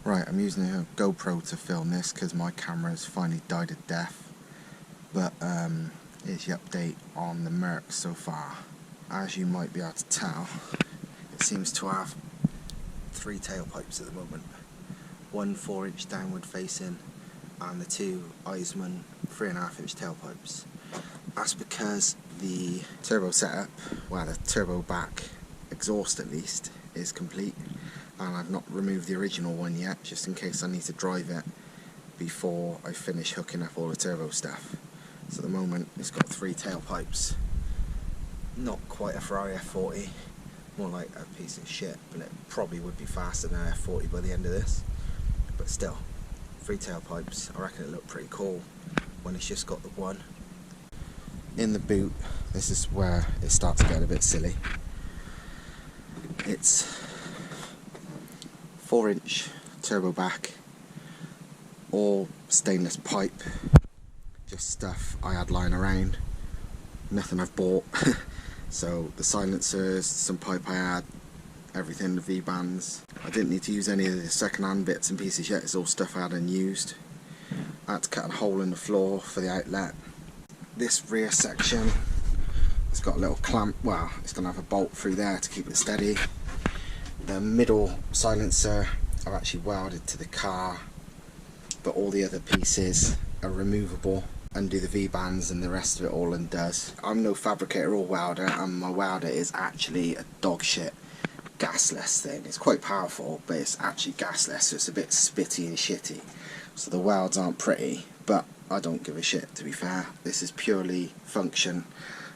Right, I'm using a GoPro to film this because my camera's finally died a death. But here's the update on the Merc so far. As you might be able to tell, it seems to have 3 tailpipes at the moment. One 4-inch downward facing and the 2 Eisman 3.5-inch tailpipes. That's because the turbo setup, well, the turbo back exhaust at least, is complete, and I've not removed the original one yet, just in case I need to drive it before I finish hooking up all the turbo stuff. So at the moment it's got 3 tailpipes. Not quite a Ferrari F40, more like a piece of shit, but it probably would be faster than an F40 by the end of this. But still, 3 tailpipes. I reckon it looked pretty cool when it's just got the one. In the boot, this is where it starts to get a bit silly. It's 4-inch turbo back, all stainless pipe, just stuff I had lying around, nothing I've bought. So the silencers, some pipe I had, everything, the V-bands. I didn't need to use any of the second-hand bits and pieces yet, it's all stuff I had unused. I had to cut a hole in the floor for the outlet. This rear section, it's got a little clamp, well, it's going to have a bolt through there to keep it steady. The middle silencer I've actually welded to the car, but all the other pieces are removable. Undo the V-bands and the rest of it all undoes. I'm no fabricator or welder, and my welder is actually a dog shit gasless thing. It's quite powerful, but it's actually gasless, so it's a bit spitty and shitty. So the welds aren't pretty, but I don't give a shit, to be fair. This is purely function,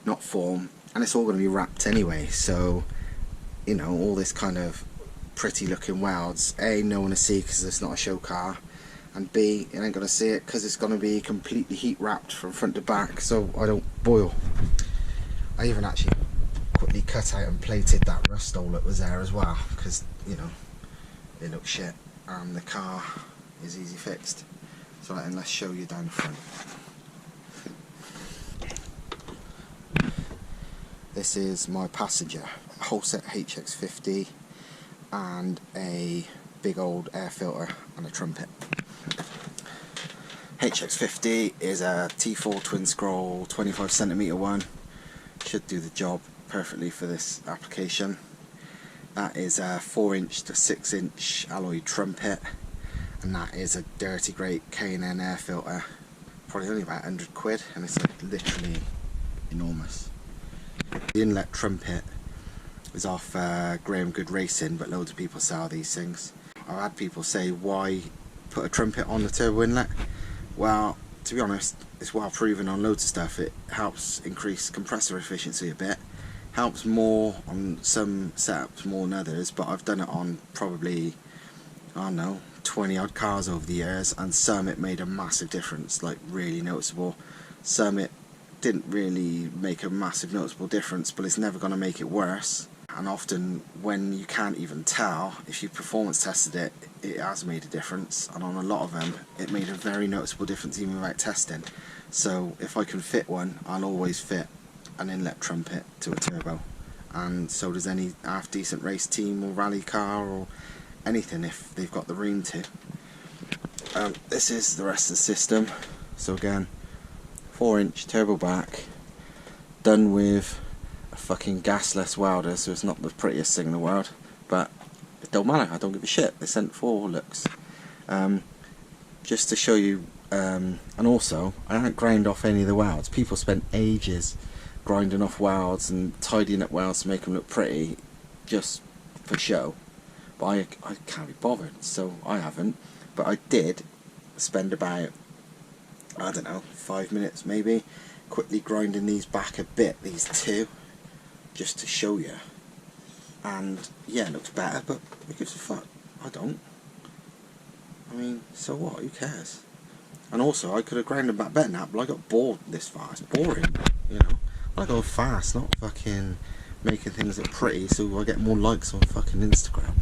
not form, and it's all going to be wrapped anyway, so you know, all this kind of pretty looking welds, A, no one to see because it's not a show car, and B, you ain't going to see it because it's going to be completely heat wrapped from front to back, so I don't boil. I even actually quickly cut out and plated that rust hole that was there as well, because, you know, it looks shit and the car is easy fixed. So let's show you down the front. This is my passenger, a whole set HX50 and a big old air filter and a trumpet. HX50 is a T4 twin scroll 25cm one, should do the job perfectly for this application. That is a 4-inch to 6-inch alloy trumpet, and that is a dirty great K&N air filter, probably only about 100 quid, and it's like literally enormous. The inlet trumpet is off Graham Good Racing, but loads of people sell these things. I've had people say, why put a trumpet on the turbo inlet? Well, to be honest, it's well proven on loads of stuff. It helps increase compressor efficiency a bit, helps more on some setups more than others, but I've done it on probably, I don't know, 20 odd cars over the years, and some it made a massive difference, like really noticeable. Some it didn't really make a massive noticeable difference, but it's never going to make it worse. And often when you can't even tell, if you performance tested it, it has made a difference, and on a lot of them it made a very noticeable difference even without testing. So if I can fit one, I'll always fit an inlet trumpet to a turbo, and so does any half decent race team or rally car or anything if they've got the room to. This is the rest of the system. So again, 4-inch turbo back, done with a fucking gasless welder, so it's not the prettiest thing in the world, but it don't matter, I don't give a shit, they sent 4 looks. Just to show you, and also, I haven't ground off any of the welds. People spent ages grinding off welds and tidying up welds to make them look pretty, just for show. But I can't be bothered, so I haven't. But I did spend about, I don't know, 5 minutes maybe, quickly grinding these back a bit, these 2, just to show you. And yeah, it looks better, but who gives a fuck? I don't. I mean, so what? Who cares? And also, I could have ground them back better now, but I got bored this far. It's boring, you know. I go fast, not fucking making things look pretty so I get more likes on fucking Instagram.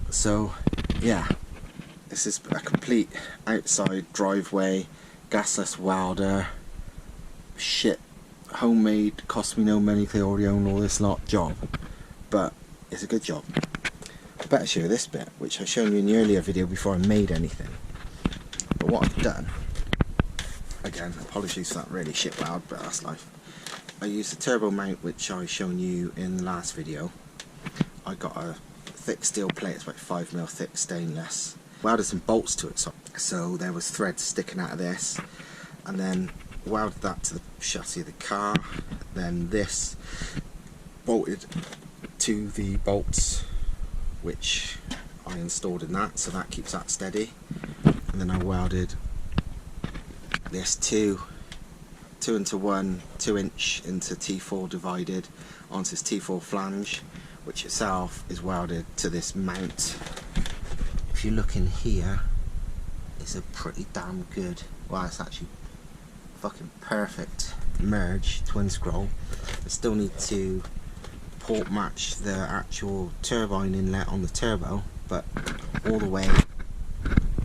So, yeah, this is a complete outside driveway, gasless welder, shit, homemade, cost me no money, they already own all this lot job, but it's a good job. better show you this bit, which I've shown you in the earlier video before I made anything. But what I've done, again, apologies for that really shit loud, but that's life. I used the turbo mount which I've shown you in the last video. I got a thick steel plate, it's about 5mm thick stainless. Welded some bolts to it, so there was threads sticking out of this, and then welded that to the chassis of the car. Then this bolted to the bolts which I installed in that, so that keeps that steady. And then I welded this 2 into 1 2" into T4 divided onto this T4 flange, which itself is welded to this mount. If you look in here, it's a pretty damn good, well, it's actually fucking perfect merge twin scroll. I still need to port match the actual turbine inlet on the turbo, but all the way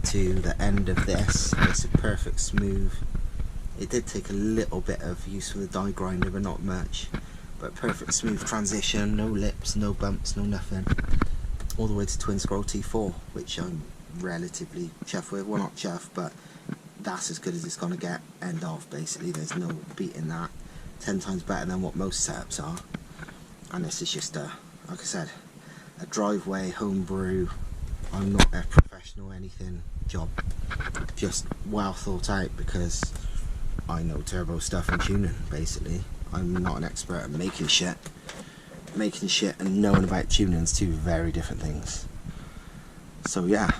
to the end of this, it's a perfect smooth. It did take a little bit of use with the die grinder, but not much. But perfect smooth transition, no lips, no bumps, no nothing. All the way to twin scroll T4, which I'm relatively chuffed with. Well, not chuffed, but that's as good as it's gonna get. End of, basically. There's no beating that. 10 times better than what most setups are. And this is just a, like I said, a driveway homebrew. I'm not a professional anything job. Just well thought out, because I know turbo stuff and tuning, basically. I'm not an expert at making shit. Making shit and knowing about tuning is two very different things. So yeah,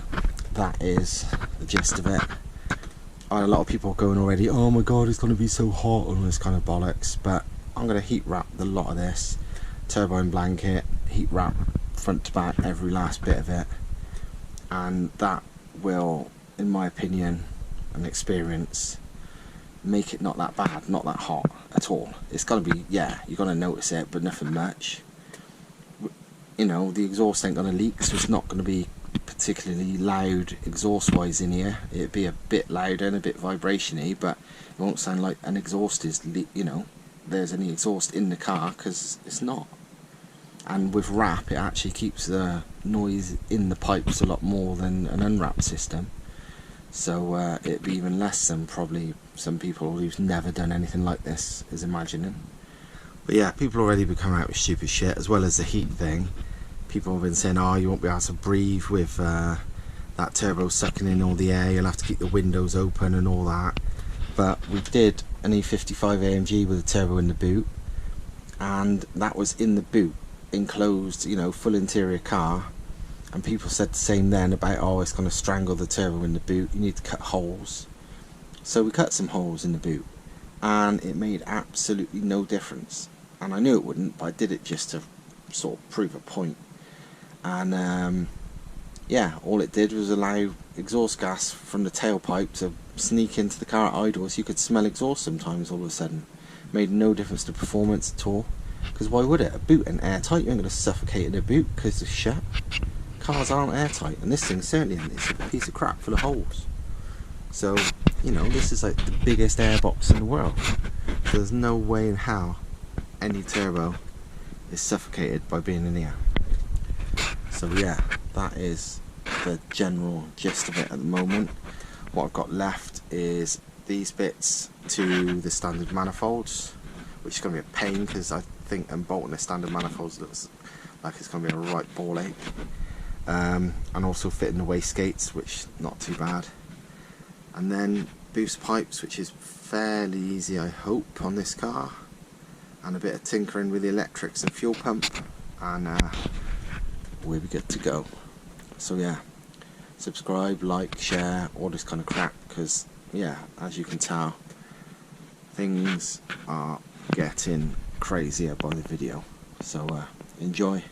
that is the gist of it. I had a lot of people going already, oh my god, it's going to be so hot and all this kind of bollocks, but I'm going to heat wrap the lot of this. Turbine blanket, heat wrap front to back, every last bit of it. And that will, in my opinion and experience, make it not that bad, not that hot at all. It's going to be, yeah, you're going to notice it, but nothing much. You know, the exhaust ain't going to leak, so it's not going to be particularly loud exhaust wise in here. It'd be a bit louder and a bit vibration-y, but it won't sound like an exhaust is, you know, there's any exhaust in the car, because it's not. And with wrap, it actually keeps the noise in the pipes a lot more than an unwrapped system. So it'd be even less than probably some people who've never done anything like this is imagining. But yeah, people already been coming out with stupid shit, as well as the heat thing. People have been saying, oh, you won't be able to breathe with that turbo sucking in all the air, you'll have to keep the windows open and all that. But we did an E55 AMG with a turbo in the boot, and that was in the boot, enclosed, you know, full interior car. And people said the same then about, oh, it's going to strangle the turbo in the boot, you need to cut holes. So we cut some holes in the boot, and it made absolutely no difference. And I knew it wouldn't, but I did it just to sort of prove a point. And yeah, all it did was allow exhaust gas from the tailpipe to sneak into the car at idle, so you could smell exhaust sometimes all of a sudden. Made no difference to performance at all, because why would it? A boot ain't airtight, you ain't going to suffocate in a boot because it's shut. Cars aren't airtight, and this thing certainly isn't. It's a piece of crap full of holes. So, you know, this is like the biggest airbox in the world. So there's no way in hell any turbo is suffocated by being in here. So yeah, that is the general gist of it at the moment. What I've got left is these bits to the standard manifolds, which is going to be a pain, because I think unbolting the standard manifolds looks like it's going to be a right ball ache. And also fitting the wastegates, which not too bad. And then boost pipes, which is fairly easy, I hope, on this car. And a bit of tinkering with the electrics and fuel pump, and we'll be good to go. So yeah, subscribe, like, share, all this kind of crap, because yeah, as you can tell, things are getting crazier by the video. So enjoy.